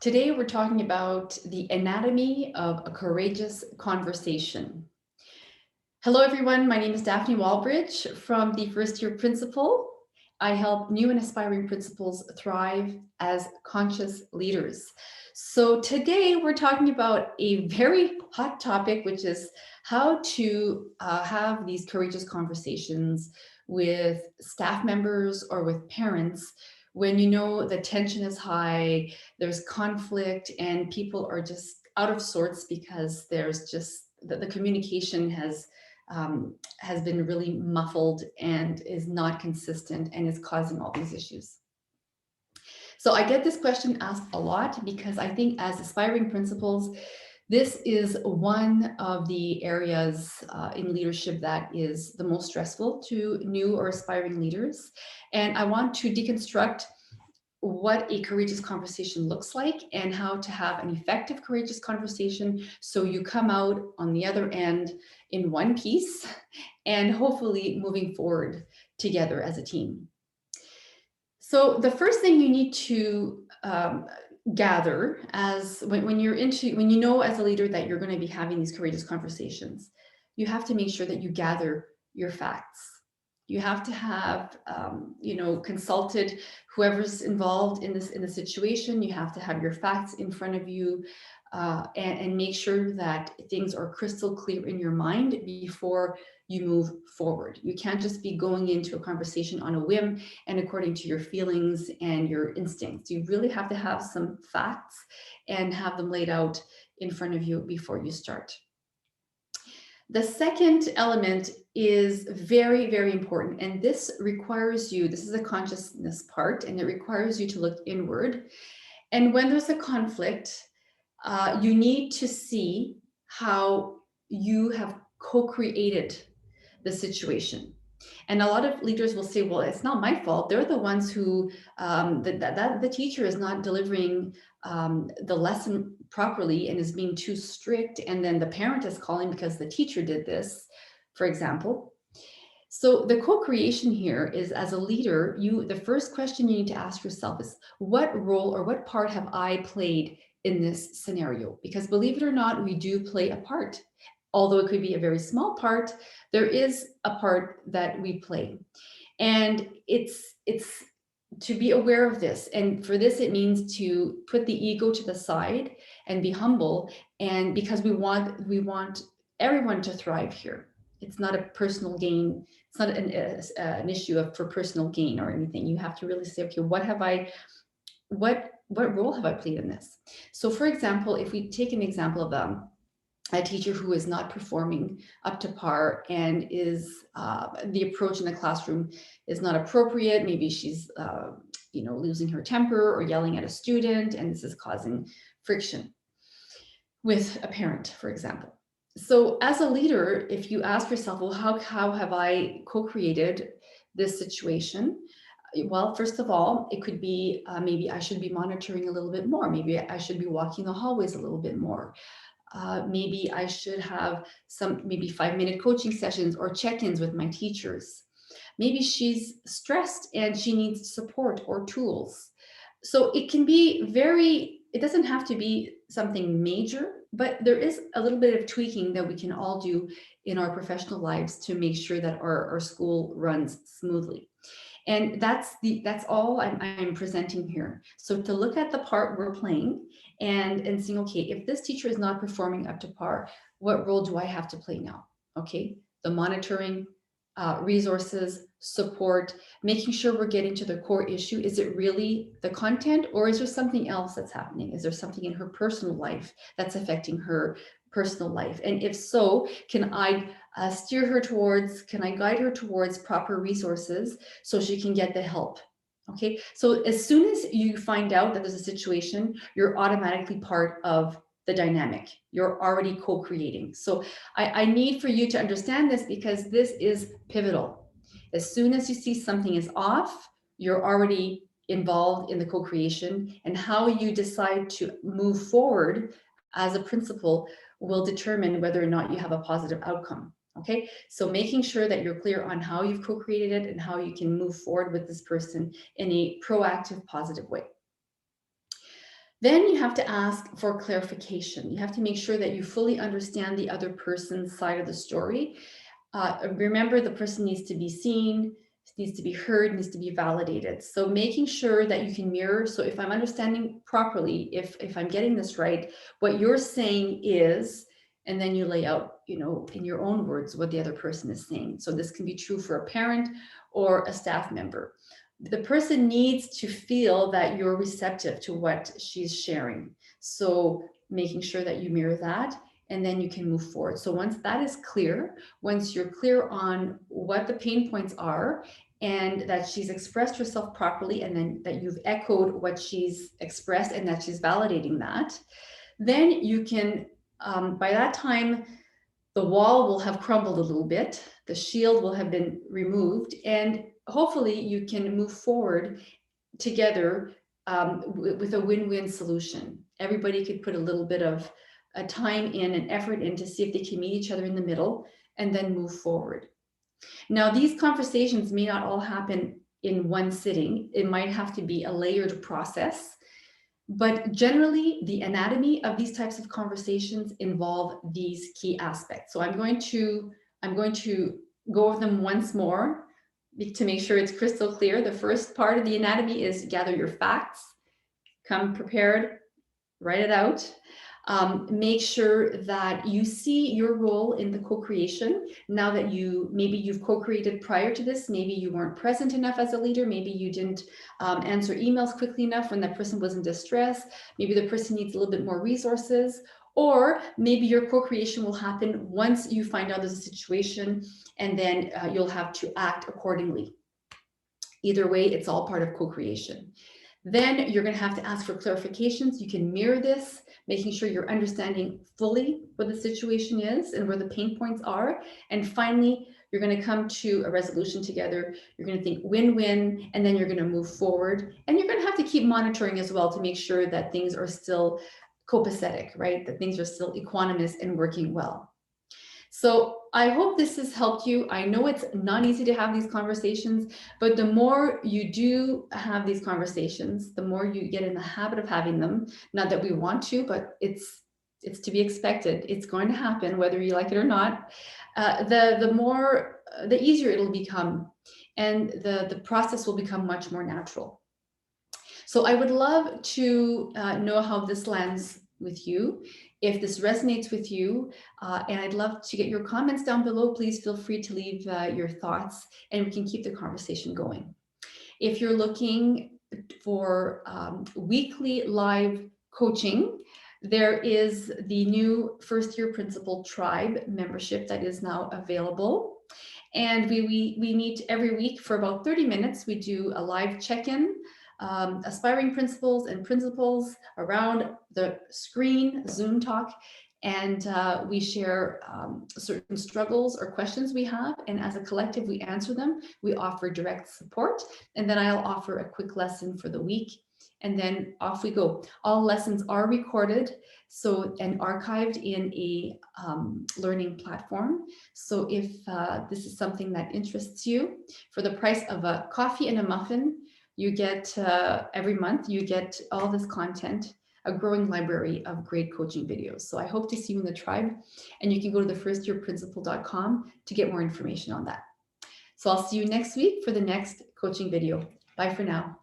Today, we're talking about the anatomy of a courageous conversation. Hello, everyone. My name is Daphne Walbridge from the First Year Principal. I help new and aspiring principals thrive as conscious leaders. So today, we're talking about a very hot topic, which is how to have these courageous conversations with staff members or with parents when you know the tension is high, there's conflict, and people are just out of sorts because there's just the communication has been really muffled and is not consistent and is causing all these issues. So I get this question asked a lot because I think as aspiring principals, this is one of the areas in leadership that is the most stressful to new or aspiring leaders. And I want to deconstruct what a courageous conversation looks like and how to have an effective courageous conversation so you come out on the other end in one piece and hopefully moving forward together as a team. So the first thing you need to gather as when you know as a leader that you're going to be having these courageous conversations, you have to make sure that you gather your facts. You have to have consulted whoever's involved in the situation. You have to have your facts in front of you and make sure that things are crystal clear in your mind before you move forward. You can't just be going into a conversation on a whim and according to your feelings and your instincts. You really have to have some facts and have them laid out in front of you before you start. The second element is very, very important. And this requires you, this is a consciousness part, and it requires you to look inward. And when there's a conflict, you need to see how you have co-created the situation. And a lot of leaders will say, well, it's not my fault. They're the ones who, the teacher is not delivering the lesson properly and is being too strict. And then the parent is calling because the teacher did this, for example. So the co-creation here is, as a leader, the first question you need to ask yourself is, what role or what part have I played in this scenario? Because believe it or not, we do play a part. Although it could be a very small part, there is a part that we play. And it's to be aware of this. And for this, it means to put the ego to the side and be humble. And because we want everyone to thrive here. It's not a personal gain. It's not an issue for personal gain or anything. You have to really say, okay, what role have I played in this? So for example, if we take an example of a teacher who is not performing up to par and is the approach in the classroom is not appropriate. Maybe she's losing her temper or yelling at a student, and this is causing friction with a parent, for example. So as a leader, if you ask yourself, well, how have I co-created this situation? Well, first of all, it could be maybe I should be monitoring a little bit more. Maybe I should be walking the hallways a little bit more. Maybe I should have maybe 5-minute coaching sessions or check-ins with my teachers. Maybe she's stressed and she needs support or tools. So it can be it doesn't have to be something major, but there is a little bit of tweaking that we can all do in our professional lives to make sure that our school runs smoothly. And that's all I'm presenting here. So to look at the part we're playing and saying, okay, if this teacher is not performing up to par, what role do I have to play now? Okay, the monitoring, resources, support, making sure we're getting to the core issue. Is it really the content, or is there something else that's happening? Is there something in her personal life that's affecting her personal life? And if so, can I can I guide her towards proper resources so she can get the help? Okay, so as soon as you find out that there's a situation, you're automatically part of the dynamic. You're already co-creating. So I need for you to understand this because this is pivotal. As soon as you see something is off, you're already involved in the co-creation, and how you decide to move forward as a principal will determine whether or not you have a positive outcome. Okay, so making sure that you're clear on how you've co-created it and how you can move forward with this person in a proactive, positive way. Then you have to ask for clarification. You have to make sure that you fully understand the other person's side of the story. Remember, the person needs to be seen, needs to be heard, needs to be validated. So making sure that you can mirror. So if I'm understanding properly, if I'm getting this right, what you're saying is, and then you lay out, you know, in your own words, what the other person is saying. So this can be true for a parent or a staff member. The person needs to feel that you're receptive to what she's sharing. So making sure that you mirror that, and then you can move forward. So once that is clear, once you're clear on what the pain points are, and that she's expressed herself properly, and then that you've echoed what she's expressed and that she's validating that, then you can, by that time, the wall will have crumbled a little bit, the shield will have been removed, and hopefully you can move forward together with a win-win solution. Everybody could put a little bit of time in and effort in to see if they can meet each other in the middle and then move forward. Now, these conversations may not all happen in one sitting. It might have to be a layered process, but generally the anatomy of these types of conversations involve these key aspects. So I'm going to go over them once more to make sure it's crystal clear. The first part of the anatomy is gather your facts, come prepared, write it out. Make sure that you see your role in the co-creation. Now that maybe you've co-created prior to this, maybe you weren't present enough as a leader, maybe you didn't answer emails quickly enough when that person was in distress, maybe the person needs a little bit more resources, or maybe your co-creation will happen once you find out there's a situation, and then you'll have to act accordingly. Either way, it's all part of co-creation. Then you're going to have to ask for clarifications. You can mirror this, making sure you're understanding fully what the situation is and where the pain points are. And finally, you're going to come to a resolution together. You're going to think win-win, and then you're going to move forward. And you're going to have to keep monitoring as well to make sure that things are still copacetic, right? That things are still equanimous and working well. So I hope this has helped you. I know it's not easy to have these conversations, but the more you do have these conversations, the more you get in the habit of having them. Not that we want to, but it's to be expected. It's going to happen whether you like it or not. The easier it'll become, and the process will become much more natural. So I would love to know how this lands with you. If this resonates with you, and I'd love to get your comments down below, please feel free to leave your thoughts, and we can keep the conversation going. If you're looking for weekly live coaching, there is the new First Year Principal Tribe membership that is now available. And we meet every week for about 30 minutes. We do a live check-in, aspiring principals and principals around the screen, Zoom talk, and we share certain struggles or questions we have, and as a collective we answer them. We offer direct support, and then I'll offer a quick lesson for the week, and then off we go. All lessons are recorded and archived in a learning platform. So if this is something that interests you, for the price of a coffee and a muffin, you get every month, you get all this content, a growing library of great coaching videos. So I hope to see you in the tribe, and you can go to thefirstyearprincipal.com to get more information on that. So I'll see you next week for the next coaching video. Bye for now.